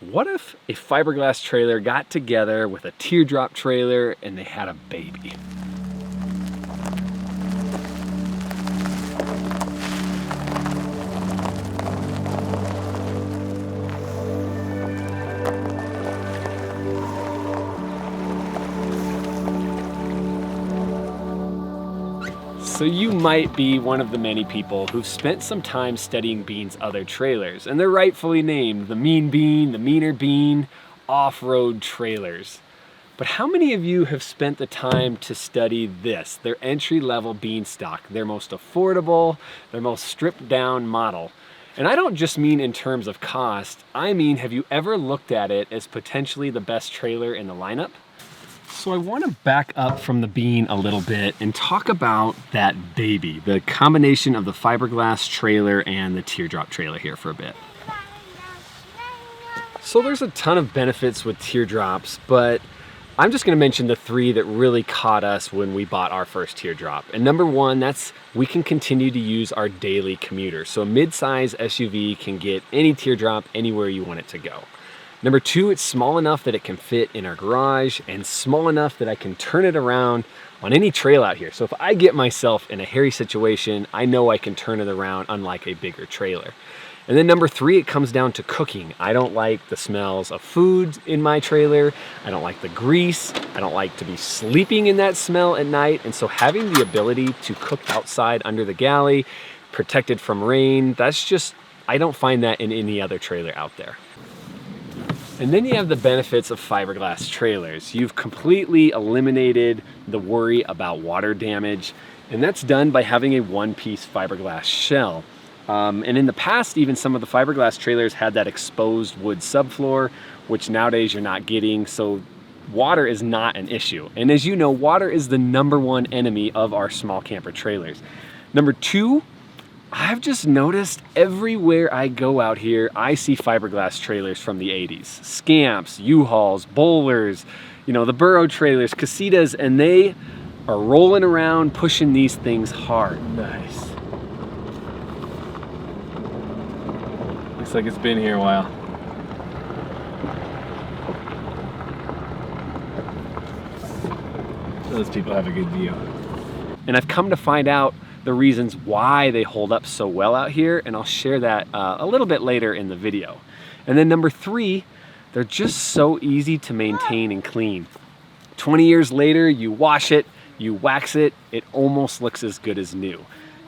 What if a fiberglass trailer got together with a teardrop trailer and they had a baby? So you might be one of the many people who've spent some time studying Bean's other trailers, and they're rightfully named the Mean Bean, the Meaner Bean, off-road trailers. But how many of you have spent the time to study this, their entry-level Beanstock, their most affordable, their most stripped-down model? And I don't just mean in terms of cost, I mean, have you ever looked at it as potentially the best trailer in the lineup? So I want to back up from the Bean a little bit and talk about that baby, the combination of the fiberglass trailer and the teardrop trailer here for a bit. So there's a ton of benefits with teardrops, but I'm just going to mention the three that really caught us when we bought our first teardrop. And number one, that's we can continue to use our daily commuter. So a mid-size SUV can get any teardrop anywhere you want it to go. Number two, it's small enough that it can fit in our garage and small enough that I can turn it around on any trail out here. So if I get myself in a hairy situation, I know I can turn it around unlike a bigger trailer. And then number three, it comes down to cooking. I don't like the smells of food in my trailer. I don't like the grease. I don't like to be sleeping in that smell at night. And so having the ability to cook outside under the galley, protected from rain, that's just, I don't find that in any other trailer out there. And then you have the benefits of fiberglass trailers. You've completely eliminated the worry about water damage, and that's done by having a one-piece fiberglass shell. And in the past, even some of the fiberglass trailers had that exposed wood subfloor, which nowadays you're not getting, so water is not an issue. And as you know, water is the number1 enemy of our small camper trailers. Number two, I've just noticed everywhere I go out here, I see fiberglass trailers from the 80s. Scamps, U-Hauls, Bowlers, you know, the Burro trailers, Casitas, and they are rolling around pushing these things hard. Nice. Looks like it's been here a while. Those people have a good view. And I've come to find out the reasons why they hold up so well out here, and I'll share that a little bit later in the video. And then number three, they're just so easy to maintain and clean. 20 years later, you wash it, you wax it, it almost looks as good as new.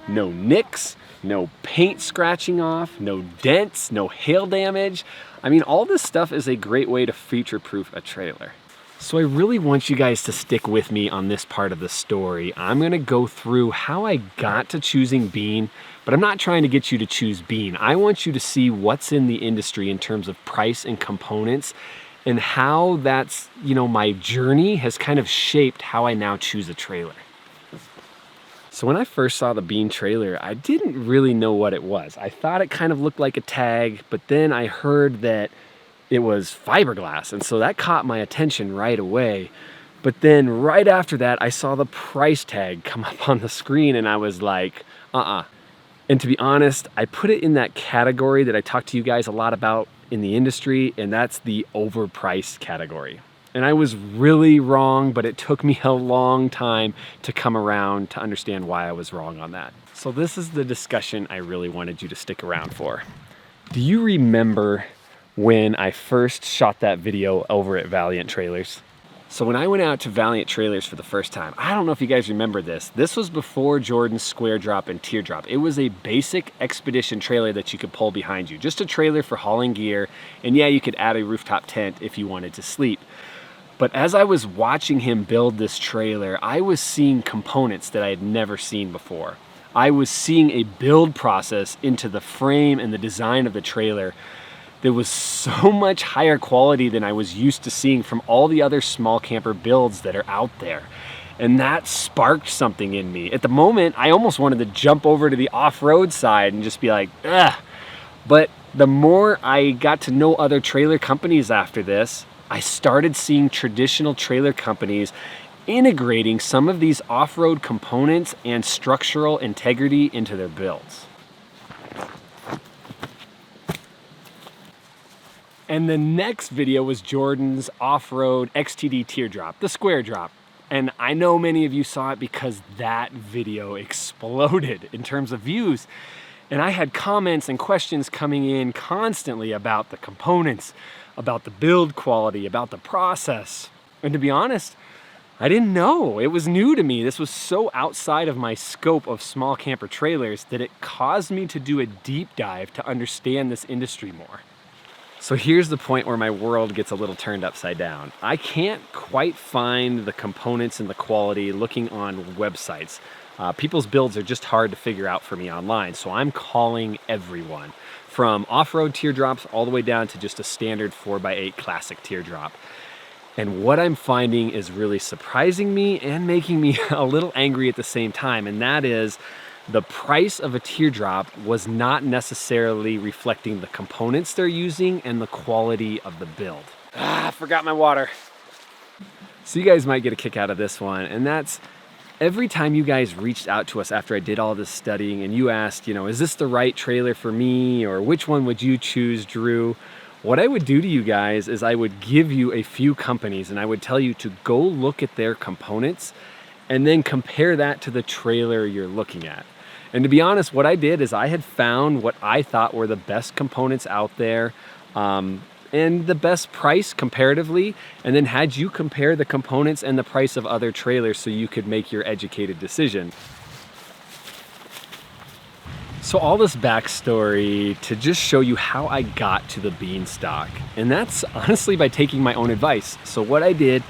No nicks, no paint scratching off, no dents, no hail damage. I mean, all this stuff is a great way to future-proof a trailer. So I really want you guys to stick with me on this part of the story. I'm gonna go through how I got to choosing Bean, but I'm not trying to get you to choose Bean. I want you to see what's in the industry in terms of price and components and how that's, you know, my journey has kind of shaped how I now choose a trailer. So when I first saw the Bean trailer, I didn't really know what it was. I thought it kind of looked like a tag, but then I heard that it was fiberglass, and so that caught my attention right away. But then right after that, I saw the price tag come up on the screen, and I was like, And to be honest, I put it in that category that I talked to you guys a lot about in the industry, and that's the overpriced category. And I was really wrong, but it took me a long time to come around to understand why I was wrong on that. So this is the discussion I really wanted you to stick around for. Do you remember when I first shot that video over at Valiant Trailers? So when I went out to Valiant Trailers for the first time, I don't know if you guys remember this. This was before Jordan's Square Drop and Teardrop. It was a basic expedition trailer that you could pull behind you. Just a trailer for hauling gear. And yeah, you could add a rooftop tent if you wanted to sleep. But as I was watching him build this trailer, I was seeing components that I had never seen before. I was seeing a build process into the frame and the design of the trailer that was so much higher quality than I was used to seeing from all the other small camper builds that are out there. And that sparked something in me. At the moment, I almost wanted to jump over to the off-road side and just be like, ugh. But the more I got to know other trailer companies after this, I started seeing traditional trailer companies integrating some of these off-road components and structural integrity into their builds. And the next video was Jordan's off-road XTD teardrop, the square drop. And I know many of you saw it because that video exploded in terms of views. And I had comments and questions coming in constantly about the components, about the build quality, about the process. And to be honest, I didn't know. It was new to me. This was so outside of my scope of small camper trailers that it caused me to do a deep dive to understand this industry more. So here's the point where my world gets a little turned upside down. I can't quite find the components and the quality looking on websites. People's builds are just hard to figure out for me online, so I'm calling everyone, from off-road teardrops all the way down to just a standard 4x8 classic teardrop. And what I'm finding is really surprising me and making me a little angry at the same time, and that is the price of a teardrop was not necessarily reflecting the components they're using and the quality of the build. I forgot my water. So you guys might get a kick out of this one, and that's every time you guys reached out to us after I did all this studying and you asked, is this the right trailer for me, or which one would you choose, Drew? What I would do to you guys is I would give you a few companies and I would tell you to go look at their components and then compare that to the trailer you're looking at. And to be honest, what I did is I had found what I thought were the best components out there and the best price comparatively, and then had you compare the components and the price of other trailers so you could make your educated decision. So all this backstory to just show you how I got to the Beanstock, and that's honestly by taking my own advice. So what I did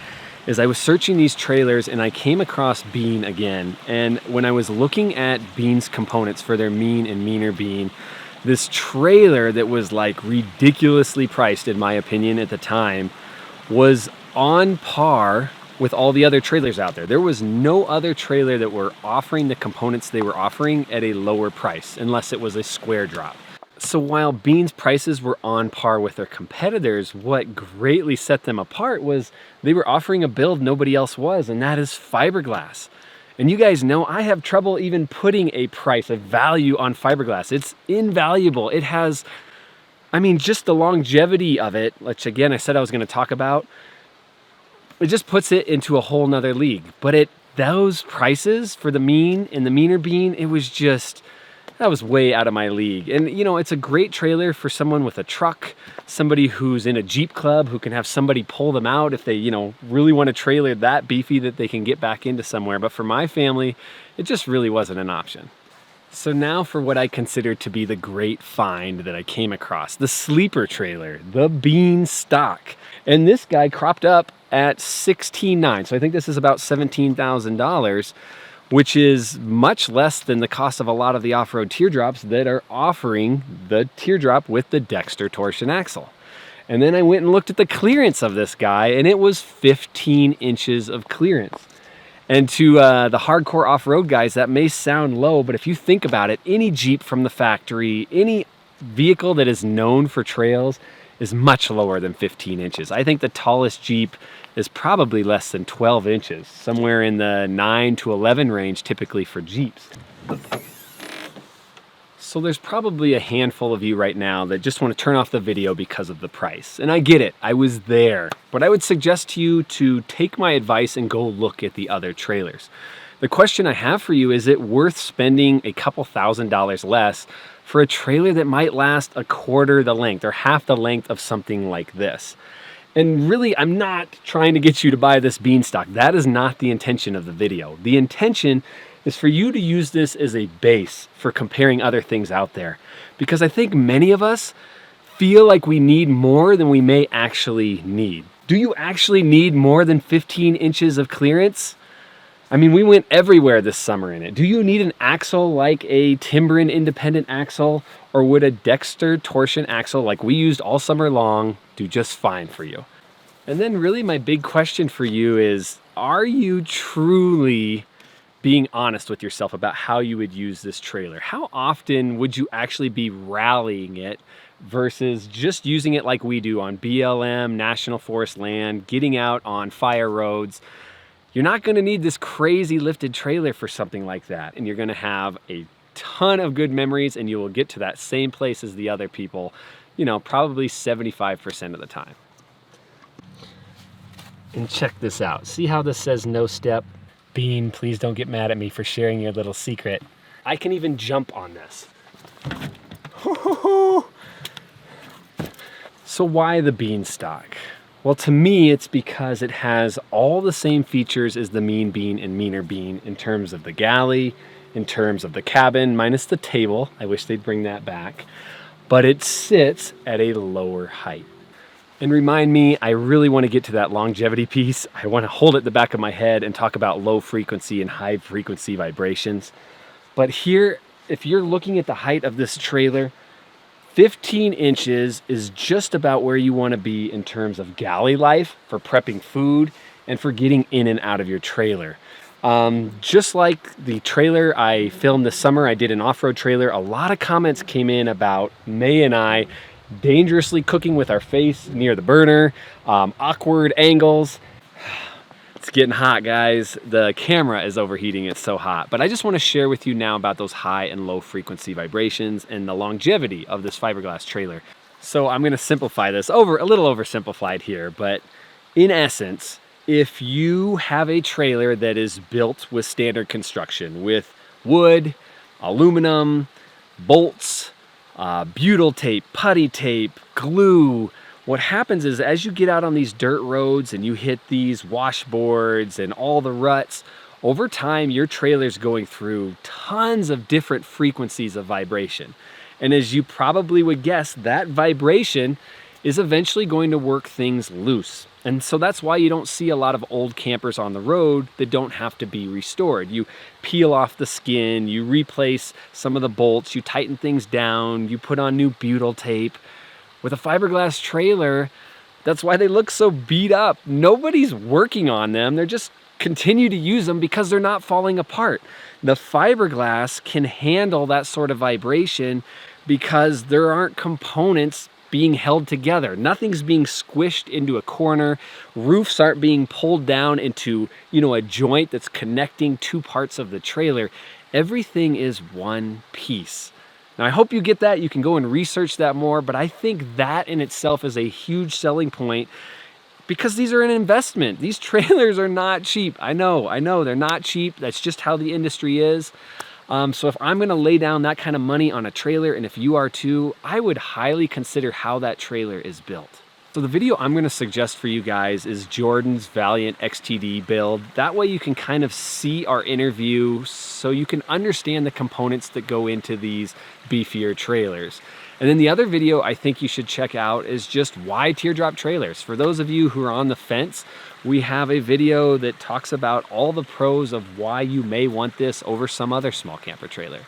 is I was searching these trailers and I came across Bean again. And when I was looking at Bean's components for their mean and meaner bean, this trailer that was like ridiculously priced, in my opinion at the time, was on par with all the other trailers out there. There was no other trailer that were offering the components they were offering at a lower price, unless it was a square drop. So while Bean's prices were on par with their competitors, what greatly set them apart was they were offering a build nobody else was, and that is fiberglass. And you guys know I have trouble even putting a price, a value on fiberglass. It's invaluable. It has, just the longevity of it, which again I said I was going to talk about, it just puts it into a whole nother league. But at those prices for the mean and the meaner bean, it was just, that was way out of my league. And it's a great trailer for someone with a truck, somebody who's in a Jeep club who can have somebody pull them out if they, really want a trailer that beefy that they can get back into somewhere. But for my family, it just really wasn't an option. So now for what I consider to be the great find that I came across, the sleeper trailer, the Beanstock. And this guy cropped up at $16,900. So I think this is about $17,000, which is much less than the cost of a lot of the off-road teardrops that are offering the teardrop with the Dexter torsion axle. And then I went and looked at the clearance of this guy, and it was 15 inches of clearance. And to the hardcore off-road guys, that may sound low, but if you think about it, any Jeep from the factory, any vehicle that is known for trails is much lower than 15 inches. I think the tallest Jeep is probably less than 12 inches, somewhere in the 9 to 11 range typically for Jeeps. So there's probably a handful of you right now that just want to turn off the video because of the price. And I get it, I was there. But I would suggest to you to take my advice and go look at the other trailers. The question I have for you, is it worth spending a couple $1,000s less for a trailer that might last a quarter the length or half the length of something like this? And really, I'm not trying to get you to buy this Beanstock. That is not the intention of the video. The intention is for you to use this as a base for comparing other things out there. Because I think many of us feel like we need more than we may actually need. Do you actually need more than 15 inches of clearance? We went everywhere this summer in it. Do you need an axle like a Timbren independent axle, or would a Dexter torsion axle like we used all summer long do just fine for you? And then really my big question for you is, are you truly being honest with yourself about how you would use this trailer? How often would you actually be rallying it versus just using it like we do on BLM, National Forest land, getting out on fire roads? You're not going to need this crazy lifted trailer for something like that, and you're going to have a ton of good memories, and you will get to that same place as the other people you know, probably 75% of the time. And check this out. See how this says no step? Bean, please don't get mad at me for sharing your little secret. I can even jump on this. So why the Beanstock? Well, to me, it's because it has all the same features as the Mean Bean and Meaner Bean in terms of the galley, in terms of the cabin, minus the table. I wish they'd bring that back. But it sits at a lower height. And remind me, I really want to get to that longevity piece. I want to hold it at the back of my head and talk about low frequency and high frequency vibrations. But here, if you're looking at the height of this trailer, 15 inches is just about where you want to be in terms of galley life, for prepping food, and for getting in and out of your trailer. Just like the trailer I filmed this summer, I did an off-road trailer. A lot of comments came in about May and I dangerously cooking with our face near the burner, awkward angles. It's getting hot, guys. The camera is overheating, it's so hot. But I just want to share with you now about those high and low frequency vibrations and the longevity of this fiberglass trailer. So I'm going to simplify this a little oversimplified here, but in essence, if you have a trailer that is built with standard construction, with wood, aluminum, bolts, butyl tape, putty tape, glue, what happens is as you get out on these dirt roads and you hit these washboards and all the ruts, over time your trailer's going through tons of different frequencies of vibration. And as you probably would guess, that vibration is eventually going to work things loose. And so that's why you don't see a lot of old campers on the road that don't have to be restored. You peel off the skin, you replace some of the bolts, you tighten things down, you put on new butyl tape. With a fiberglass trailer, that's why they look so beat up. Nobody's working on them. They're just continue to use them because they're not falling apart. The fiberglass can handle that sort of vibration because there aren't components being held together. Nothing's being squished into a corner. Roofs aren't being pulled down into, you know, a joint that's connecting two parts of the trailer. Everything is one piece. Now, I hope you get that. You can go and research that more, but I think that in itself is a huge selling point because these are an investment. These trailers are not cheap. I know, they're not cheap. That's just how the industry is. So if I'm gonna lay down that kind of money on a trailer, and if you are too, I would highly consider how that trailer is built. So the video I'm gonna suggest for you guys is Jordan's Valiant XTD build. That way you can kind of see our interview so you can understand the components that go into these beefier trailers. And then the other video I think you should check out is just why teardrop trailers. For those of you who are on the fence, we have a video that talks about all the pros of why you may want this over some other small camper trailer.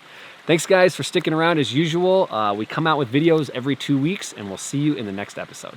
Thanks guys for sticking around as usual. We come out with videos every 2 weeks and we'll see you in the next episode.